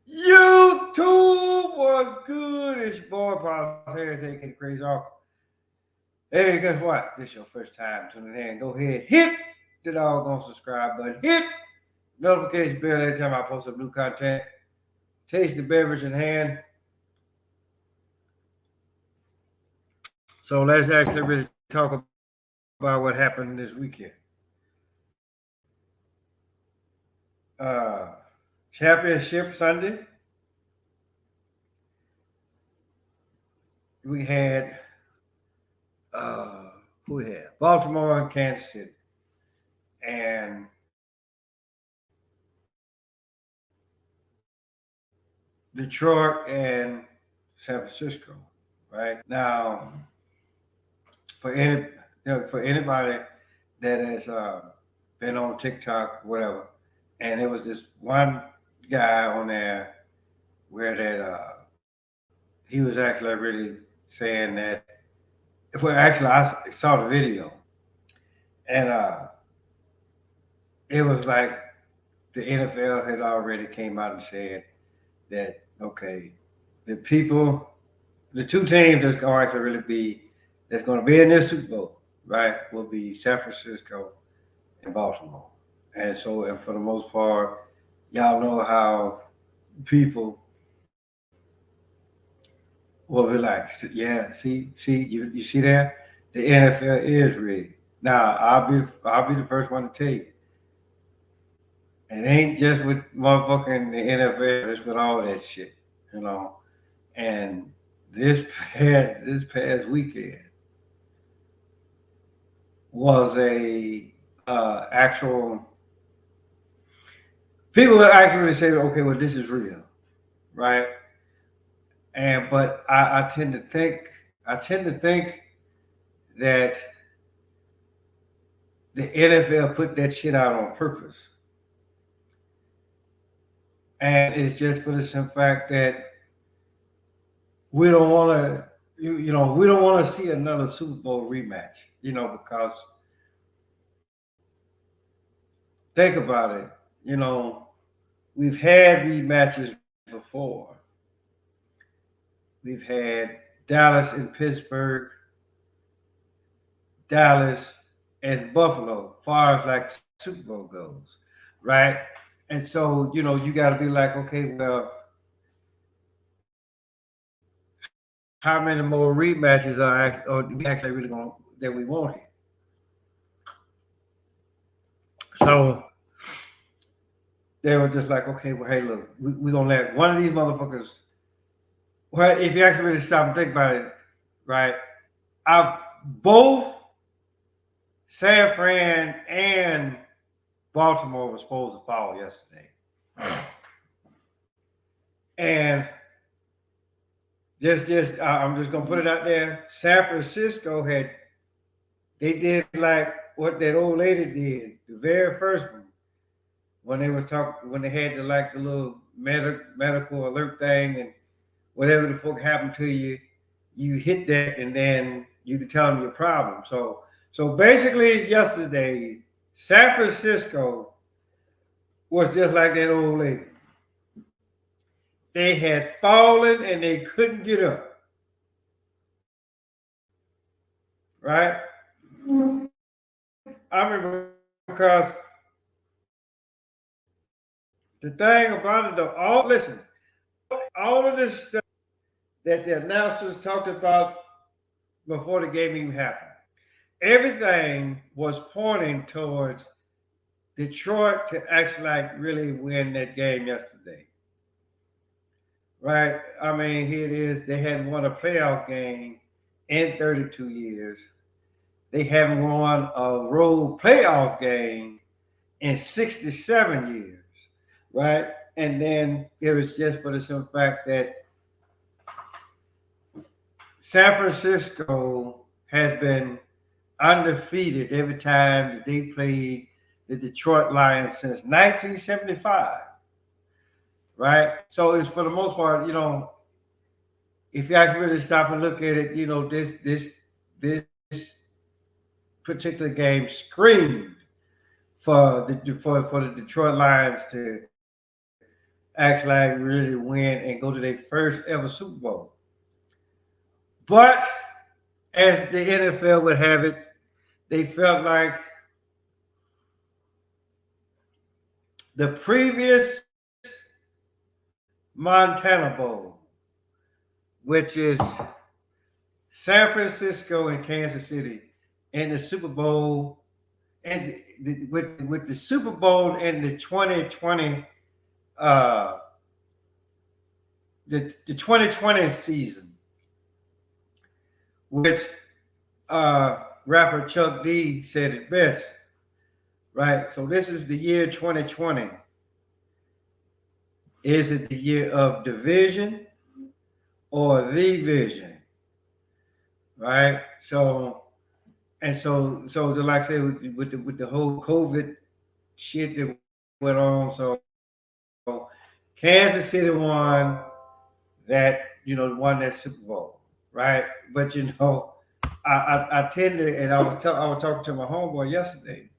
YouTube was good. It's your boy, Boss Harris, aka Crazy Off. Hey, guess what? This is your first time tuning in. Go ahead, hit the doggone subscribe button. Hit notification bell every time I post some new content. Taste the beverage in hand. So let's actually really talk about what happened this weekend. Championship Sunday, we had who we had? Baltimore and Kansas City, and Detroit and San Francisco. Right now, for any for anybody that has been on TikTok, whatever, and there was this one guy on there where that he was actually really saying that. Well, actually, I saw the video, and it was like the NFL had already came out and said that okay, the people, the two teams that's going to actually really be that's going to be in this Super Bowl, right, will be San Francisco and Baltimore. And so, and for the most part, y'all know how people will be like, yeah, you see that the NFL is rigged. Now, I'll be the first one to tell you, it ain't just with motherfucking the NFL. It's with all that shit, you know. And this past weekend was a actual people actually say, okay, well, this is real, right? And but I tend to think that the NFL put that shit out on purpose, and it's just for the simple fact that we don't want to, we don't want to see another Super Bowl rematch, because think about it, you know, we've had rematches before. We've had Dallas and Pittsburgh, Dallas and Buffalo, far as like Super Bowl goes, right? And so, you got to be like, okay, well, how many more rematches are we actually really going that we want here? So they were just like, okay, well, hey, look, we're gonna let one of these motherfuckers. Well, if you actually really stop and think about it, right? I both San Fran and Baltimore were supposed to fall yesterday, and I'm just gonna put it out there. San Francisco they did like what that old lady did, the very first one, when they had the little medical alert thing, and whatever the fuck happened to you, you hit that and then you can tell them your problem. So basically yesterday, San Francisco was just like that old lady. They had fallen and they couldn't get up, right? I remember because the thing about it though, all of this stuff that the announcers talked about before the game even happened, everything was pointing towards Detroit to actually like really win that game yesterday, right? I mean, here it is. They hadn't won a playoff game in 32 years. They haven't won a road playoff game in 67 years, right? And then it was just for the simple fact that San Francisco has been undefeated every time that they played the Detroit Lions since 1975, right? So it's for the most part, if you actually really stop and look at it, this particular game screamed for the Detroit Lions to actually really win and go to their first ever Super Bowl. But as the NFL would have it, they felt like the previous Montana Bowl, which is San Francisco and Kansas City, and the Super Bowl, and with the Super Bowl and the 2020 uh, the 2020 season, which rapper Chuck D said it best, right? So this is the year 2020. Is it the year of division or the vision, right? So like I said, with the whole COVID shit that went on, so Kansas City won that Super Bowl, right? But I tend to, and I was talking to my homeboy yesterday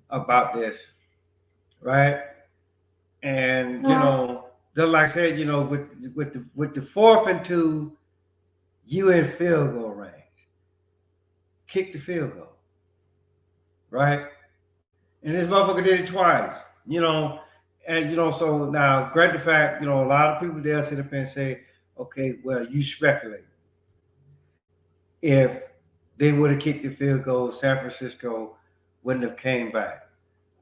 about this, right? And just like I said, with the 4th and 2, you in field goal range, kick the field goal, right? And this motherfucker did it twice, and so now, great the fact, a lot of people there sit up and say, okay, well, you speculate. If they would have kicked the field goal, San Francisco wouldn't have came back.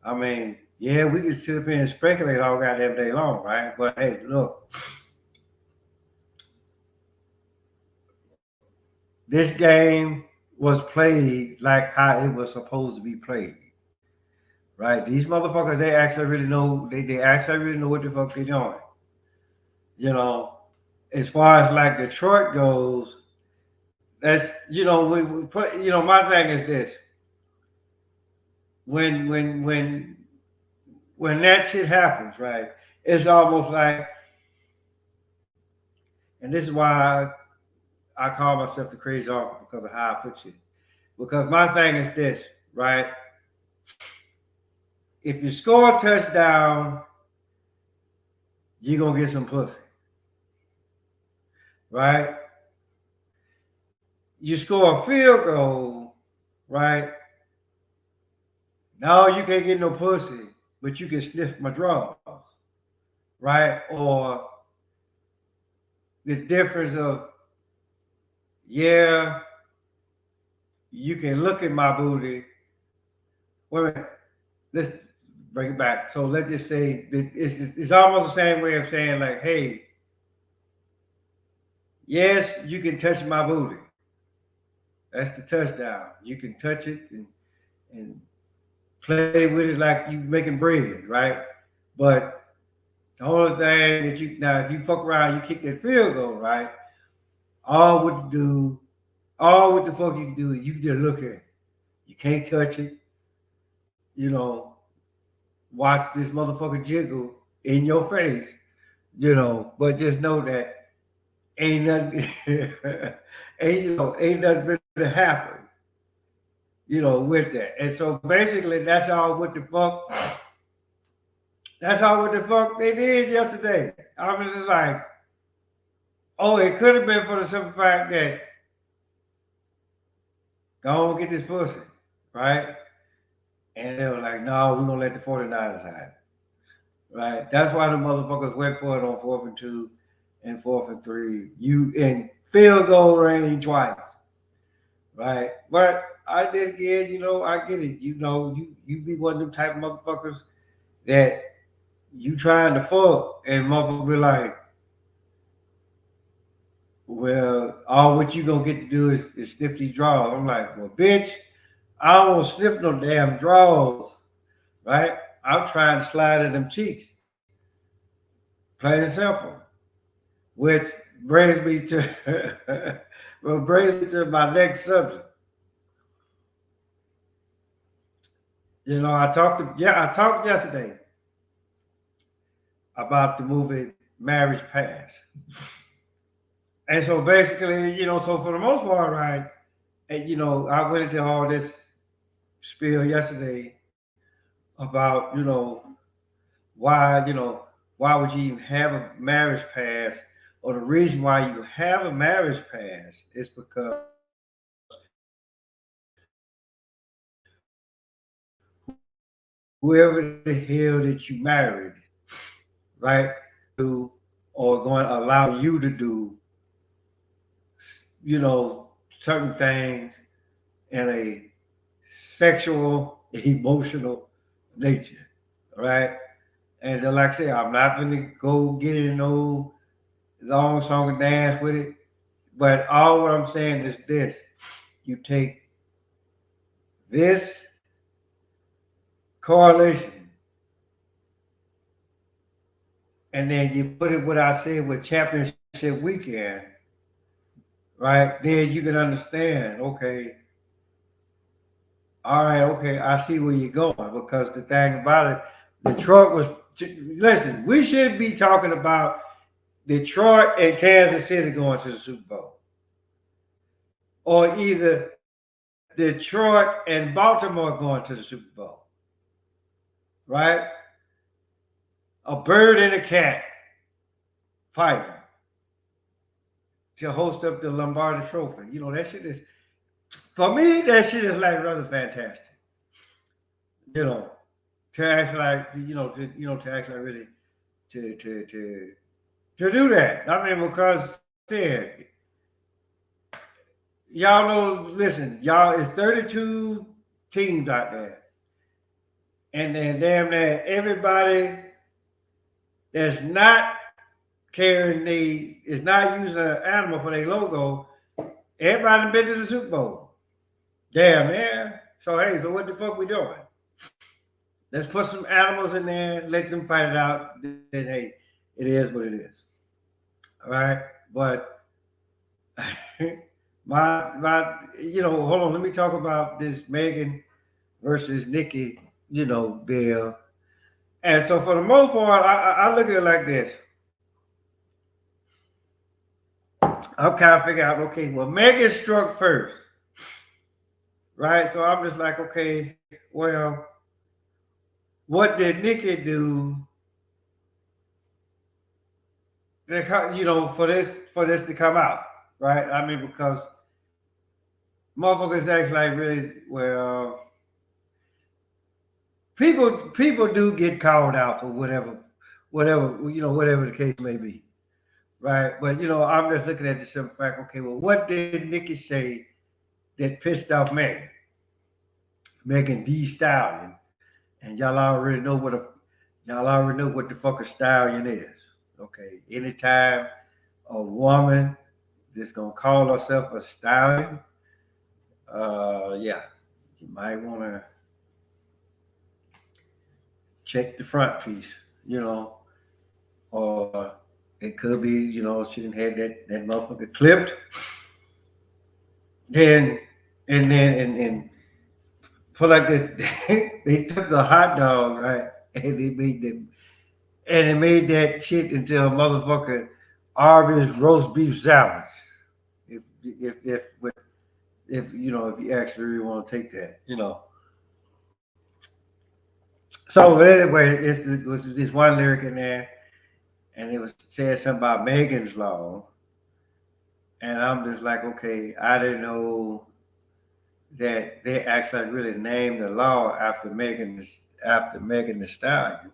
I mean, yeah, we could sit up here and speculate all goddamn day long, right? But hey, look, this game was played like how it was supposed to be played, right? These motherfuckers, they actually really know. They actually really know what the fuck they're doing. You know, as far as like Detroit goes, that's we put. My thing is this: when when when when that shit happens, right? It's almost like, and this is why I call myself the crazy uncle, because of how I put you. Because my thing is this, right? If you score a touchdown, you're gonna get some pussy, right? You score a field goal, right? No, you can't get no pussy, but you can sniff my drawers, right? Or the difference of, yeah, you can look at my booty. Wait a minute, let's bring it back. So let's just say that it's almost the same way of saying, like, hey, yes, you can touch my booty. That's the touchdown. You can touch it and play with it like you making bread, right? But the only thing that if you fuck around, you kick that field goal, right? All what you do, all what the fuck you can do, you can just look at it. You can't touch it. You know, watch this motherfucker jiggle in your face. But just know that ain't nothing, ain't nothing really happen. With that. And so basically, that's all what the fuck they did yesterday. I was just like, oh, it could have been for the simple fact that go and get this pussy, right? And they were like, no, we're gonna let the 49ers have it. Right? That's why the motherfuckers went for it on 4th and 2 and 4th and 3. You in field goal range twice. Right? But I did again, I get it. You be one of them type of motherfuckers that you trying to fuck and motherfucker be like, well, all what you gonna get to do is sniff these draws. I'm like, well, bitch, I don't sniff no damn draws, right? I'm trying to slide in them cheeks, plain and simple. Which brings me to my next subject. I talked yesterday about the movie Marriage Pass. And so basically, so for the most part, right, and I went into all this spiel yesterday about, why, why would you even have a marriage pass? Or the reason why you have a marriage pass is because whoever the hell that you married, right, do or going to allow you to do, certain things in a sexual, emotional nature, right? And then, like I say, I'm not going to go get in no long song and dance with it. But all what I'm saying is this: you take this correlation and then you put it what I said with championship weekend, right? Then you can understand, okay, all right, okay, I see where you're going because the thing about it, Detroit was. Listen, we should be talking about Detroit and Kansas City going to the Super Bowl, or either Detroit and Baltimore going to the Super Bowl, right? A bird and a cat fighting to host up the Lombardi Trophy. That shit is, for me, that shit is like rather fantastic. You know, to actually like, to actually really to to do that. I mean, because said, y'all know, listen, y'all, it's 32 teams out there, and then damn near everybody that's not carrying is not using an animal for their logo. Everybody been to the Super Bowl. Damn, man. So hey, so what the fuck we doing? Let's put some animals in there, let them fight it out. Then hey, it is what it is. All right, but hold on. Let me talk about this Megan versus Nikki, bill. And so for the most part, I look at it like this. I'm kind of figuring out, okay, well, Megan struck first, right? So I'm just like, okay, well, what did Nikki do? For this to come out, right? I mean, because motherfuckers act like really well. People do get called out for whatever the case may be, right? But I'm just looking at the simple fact. Okay, well, what did Nikki say that pissed off Megan D Stallion? And y'all already know what the fuck a stallion is. Okay, anytime a woman that's gonna call herself a stallion, yeah, you might want to check the front piece, or it could be, she didn't have that motherfucker clipped. Then and put like this, they took the hot dog, right, and they made that shit into a motherfucker Arby's roast beef salad. If you actually really want to take that. So but anyway, it was this one lyric in there, and it was said something about Megan's Law, and I'm just like, okay, I didn't know that they actually really named the law after Megan the Stallion.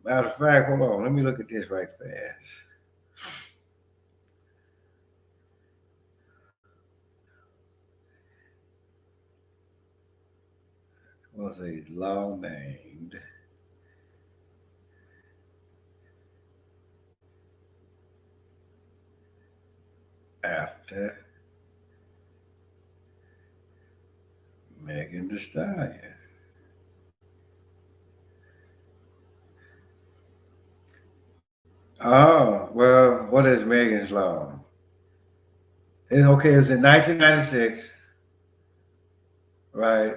Matter of fact, hold on, let me look at this right fast. Was a law named after Megan the Stallion? Oh, well, what is Megan's Law? Okay, it was in 1996, right?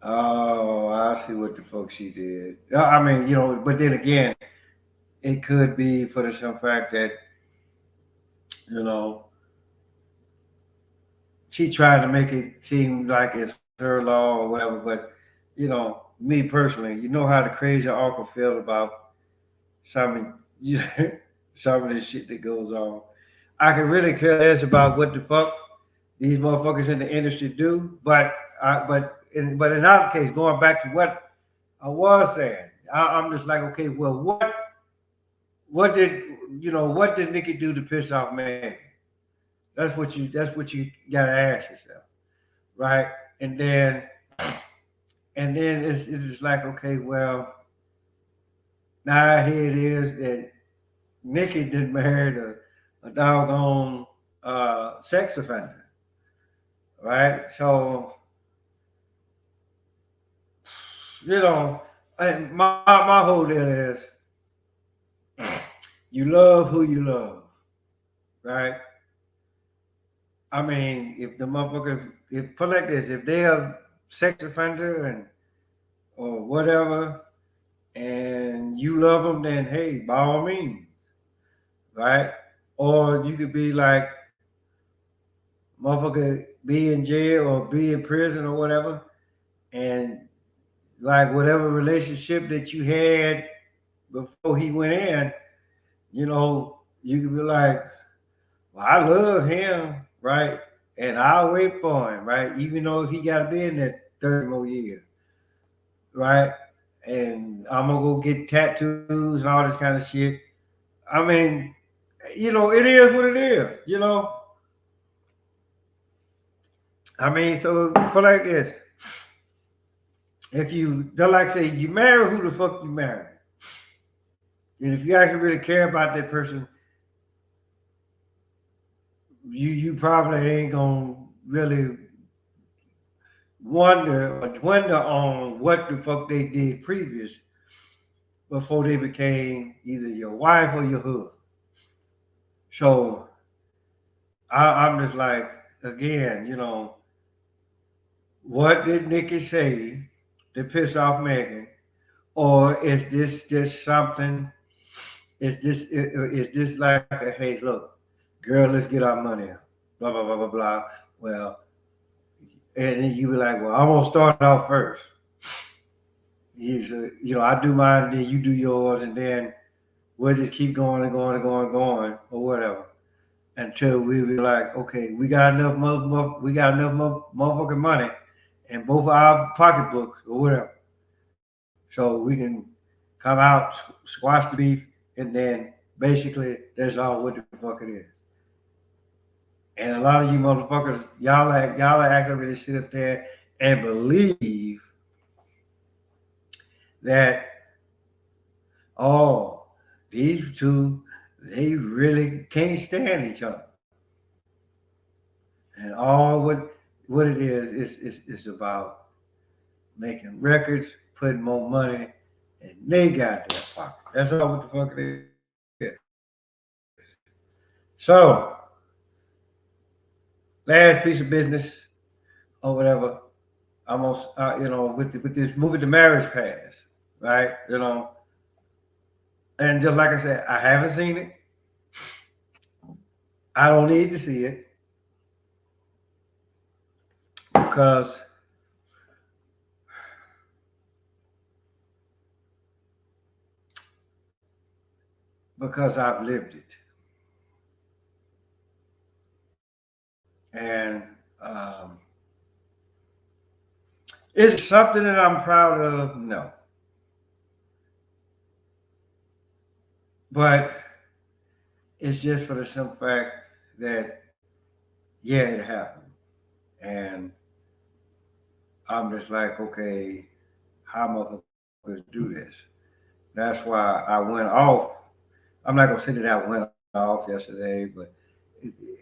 Oh, I see what the fuck she did. I mean, but then again, it could be for the simple fact that, you know, she tried to make it seem like it's her law or whatever, but, me personally, you know how the crazy uncle feel about some of you, some of this shit that goes on. I can really care less about what the fuck these motherfuckers in the industry do, but in our case, going back to what I was saying, I'm just like, okay, well, what did what did Nikki do to piss off Megan? That's what you gotta ask yourself, right? And then it's like, okay, well, now here it is that Nikki did marry a doggone sex offender, right? So you know, and my whole deal is you love who you love, right? I mean, if the motherfucker, if put like this, if they are sex offender and or whatever, and you love them, then hey, by all means, right? Or you could be like, motherfucker, be in jail or be in prison or whatever, and like whatever relationship that you had before he went in, you could be like, well, I love him, right? And I'll wait for him, right? Even though he got to be in there 30 more years, right? And I'm gonna go get tattoos and all this kind of shit. I mean, it is what it is. I mean, so for like this, if you, they like say, you marry who the fuck you marry, and if you actually really care about that person, you probably ain't gonna really wonder or wonder on what the fuck they did previous before they became either your wife or your husband. So I'm just like, again, what did Nikki say to piss off Megan, or is this just something? Is this like a, hey, look, girl, let's get our money out, blah blah blah blah blah. Well, and then you be like, well, I'm gonna start off first. I do mine, then you do yours, and then we'll just keep going and going and going and going, or whatever, until we be like, okay, we got enough motherfucking money in both of our pocketbooks or whatever, so we can come out, squash the beef, and then basically that's all what the fuck it is. And a lot of you motherfuckers, y'all are acting really sit up there and believe that, oh, these two, they really can't stand each other. And all what it is about making records, putting more money in they got their pocket. That's all what the fuck it is. So, last piece of business or whatever, almost with this movie, The Marriage Pass, right? And just like I said, I haven't seen it. I don't need to see it because I've lived it. And is it something that I'm proud of? No. But it's just for the simple fact that, yeah, it happened. And I'm just like, okay, how motherfuckers do this? That's why I went off. I'm not gonna say that I went off yesterday, but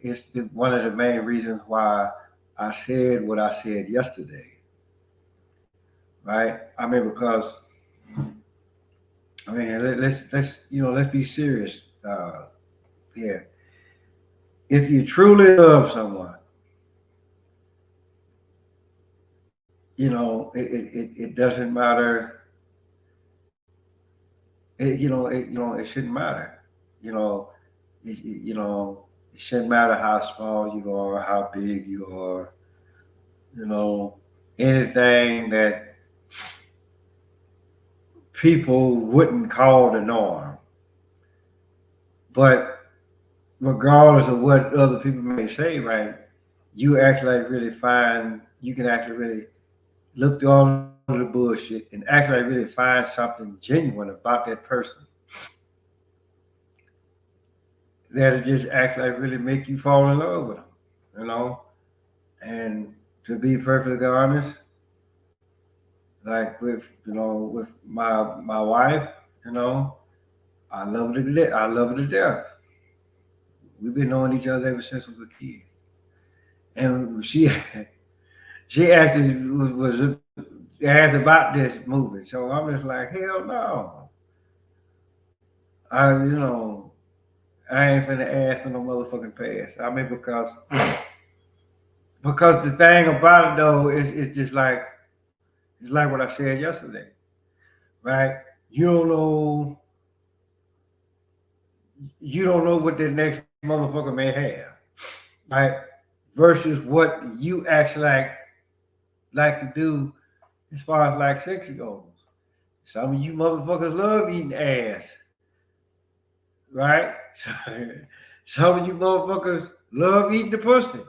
it's one of the main reasons why I said what I said yesterday, right? I mean, because I mean, let's be serious here. If you truly love someone, it doesn't matter. It shouldn't matter. You know, it shouldn't matter how small you are, how big you are. You know, anything that people wouldn't call the norm. But regardless of what other people may say, right, you actually like really find you can actually really look through all of the bullshit and actually like really find something genuine about that person that'll just actually like really make you fall in love with them, you know. And to be perfectly honest, like with my wife, you know, I love her to death. We've been knowing each other ever since we were kids, and she actually was asked about this movie, so I'm just like, hell no, I I ain't finna ask for no motherfucking pass. I mean because the thing about it though is it's just like it's like what I said yesterday, right? You don't know you don't know what the next motherfucker may have, right? Versus what you actually like to do as far as like sex goes. Some of you motherfuckers love eating ass, right? Some of you motherfuckers love eating the pussy,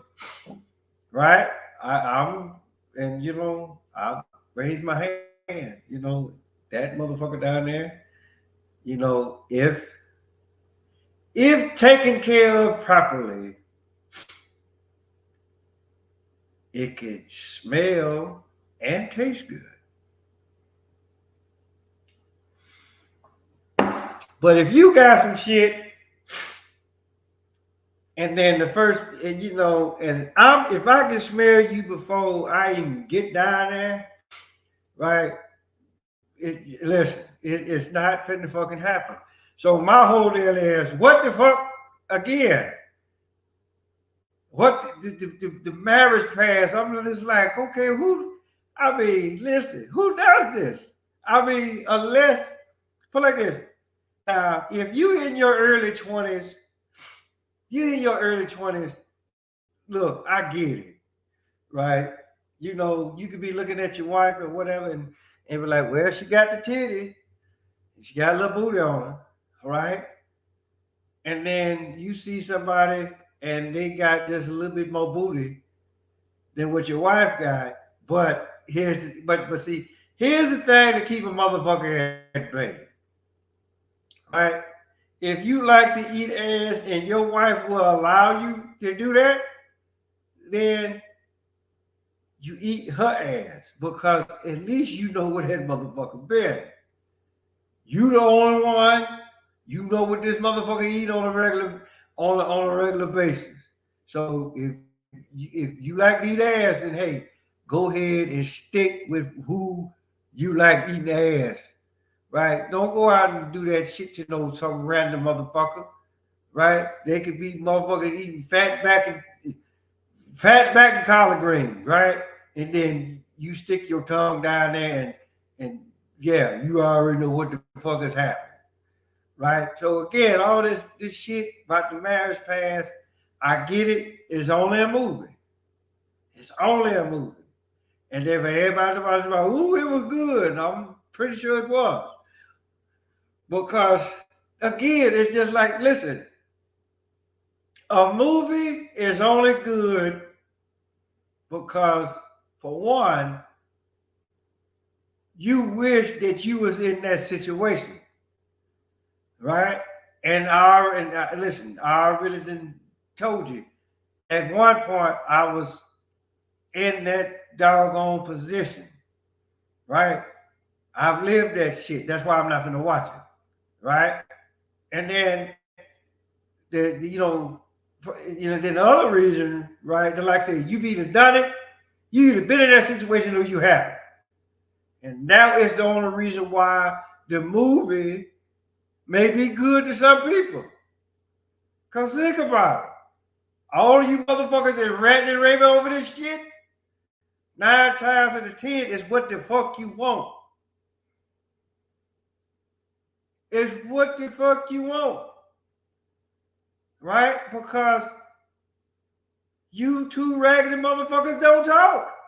right? I'm and I raise my hand, that motherfucker down there, if taken care of properly, it could smell and taste good. But if you got some shit, and then the first, and and if I can smell you before I even get down there, right? It's not finna fucking happen. So my whole deal is, what the fuck again? What the marriage pass? I'm just like, okay, who? I mean, listen, who does this? I mean, unless put like this. Now, if you in your early 20s, look, I get it, right? You could be looking at your wife or whatever and be like, well, she got the titty, she got a little booty on her, right? And then you see somebody and they got just a little bit more booty than what your wife got. But see, here's the thing to keep a motherfucker at bay, right? If you like to eat ass and your wife will allow you to do that, then you eat her ass because at least you know what that motherfucker been. You the only one. You know what this motherfucker eat on a regular basis. So if you like to eat ass, then hey, go ahead and stick with who you like eating ass, right? Don't go out and do that shit to some random motherfucker, right? They could be motherfuckers eating fat back and collard greens, right? And then you stick your tongue down there and yeah, you already know what the fuck is happening, right? So again, all this shit about the marriage past, I get it. It's only a movie. It's only a movie. And then for everybody about, ooh, it was good. And I'm pretty sure it was. Because again, it's just like, listen, a movie is only good because for one, you wish that you was in that situation, right? Listen, I already done told you. At one point, I was in that doggone position, right? I've lived that shit. That's why I'm not gonna watch it, right? And then the then the other reason, right? Like I say, you've either done it, you either been in that situation or you haven't. And now it's the only reason why the movie may be good to some people. Cause think about it. All you motherfuckers that ranting and raving over this shit, 9 times out of 10 is what the fuck you want. It's what the fuck you want. Right? Because you two raggedy motherfuckers don't talk.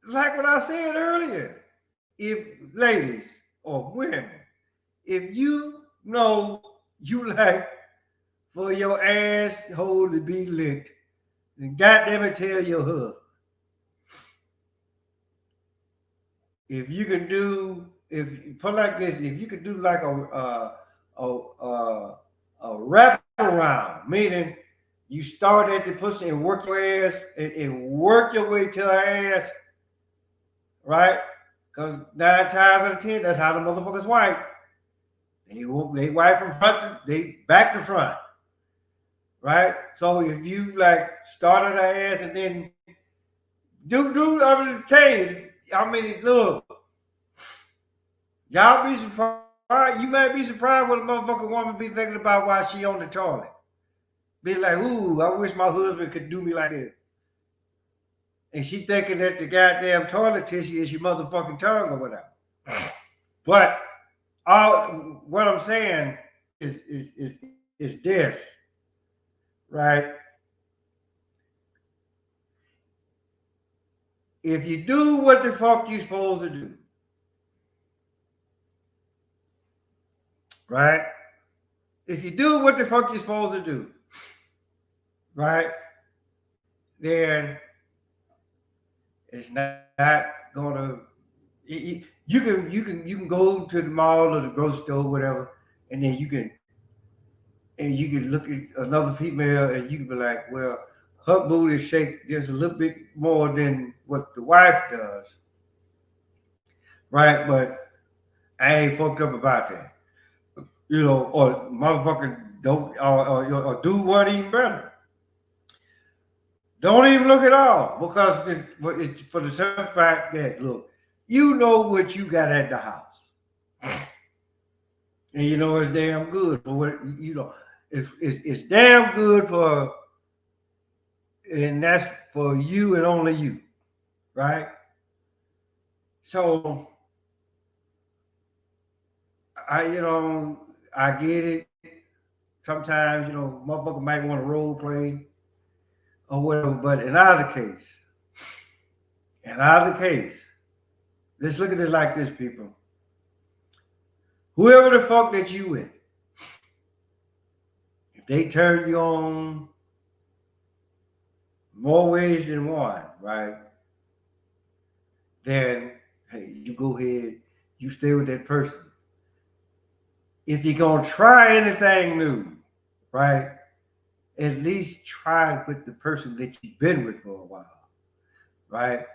like what I said earlier, if ladies or women, if you know you like for your asshole to be licked, then goddamn it, tell your husband. If you can do, if put like this, if you could do like a wraparound, meaning you start at the pussy and work your ass and work your way to her ass, right? Because 9 times out of 10, that's how the motherfuckers wipe. They wipe from front to they back to front, right? So if you like start at her ass and then do I mean change. I mean, look, y'all be surprised. You might be surprised what a motherfucking woman be thinking about while she on the toilet. Be like, ooh, I wish my husband could do me like this. And she thinking that the goddamn toilet tissue is your motherfucking tongue or whatever. But all what I'm saying is this, right? If you do what the fuck you supposed to do, right? If you do what the fuck you're supposed to do, right? Then it's not gonna. You can go to the mall or the grocery store, or whatever, and then you can look at another female and you can be like, well, her booty shake just a little bit more than what the wife does, right? But I ain't fucked up about that, or motherfucking don't or do what even better. Don't even look at all because it's for the simple fact that look, you know what you got at the house, and you know it's damn good for what it's damn good for, and that's for you and only you, right? So I get it. Sometimes motherfucker might want to role play or whatever, but in either case, let's look at it like this, people. Whoever the fuck that you with, if they turn you on more ways than one, right? Then hey, you go ahead, you stay with that person. If you're gonna try anything new, right? At least try with the person that you've been with for a while, right?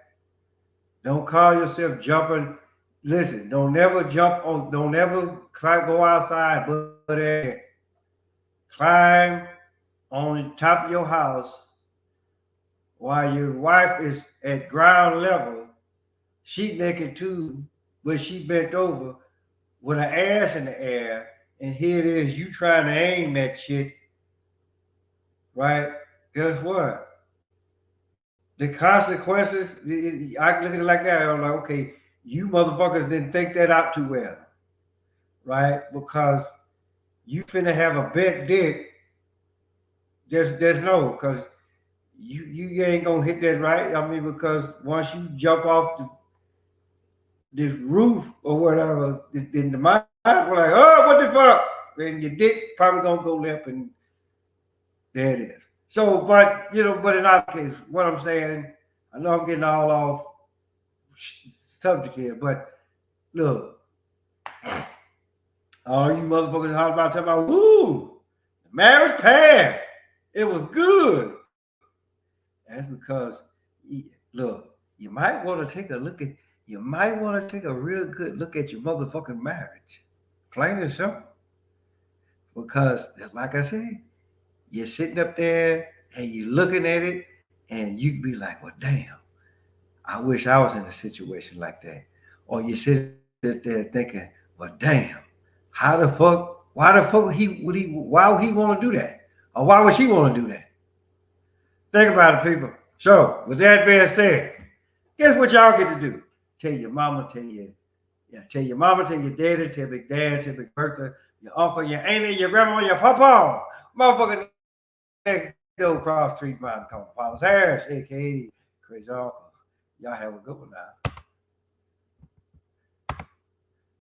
Don't call yourself jumping. Listen, don't never jump on. Don't never go outside, but climb on the top of your house while your wife is at ground level. She naked too, but she bent over with her ass in the air, and here it is, you trying to aim that shit, right? Guess what? The consequences, I look at it like that. I'm like, okay, you motherfuckers didn't think that out too well, right? Because you finna have a bent dick. There's no, because you ain't gonna hit that right. I mean, because once you jump off this roof or whatever, then the mind will like, oh, what the fuck? Then your dick probably gonna go limp, and there it is. So, but in our case, what I'm saying, I know I'm getting all off subject here, but look, all you motherfuckers talking about, woo, the marriage passed. It was good. That's because, look, you might want to take a real good look at your motherfucking marriage. Plain and simple. Because, like I said, you're sitting up there and you're looking at it and you'd be like, well, damn, I wish I was in a situation like that. Or you sit there thinking, well, damn, how the fuck, why the fuck why would he want to do that? Or why would she want to do that? Think about it, people. So, with that being said, guess what y'all get to do? Tell your mama, tell your mama, tell your daddy, tell big dad, tell big Bertha, your uncle, your auntie, your grandma, your papa. Motherfucker next door across the street, man, called Paul's Harris, aka Crazy Uncle. Y'all have a good one now.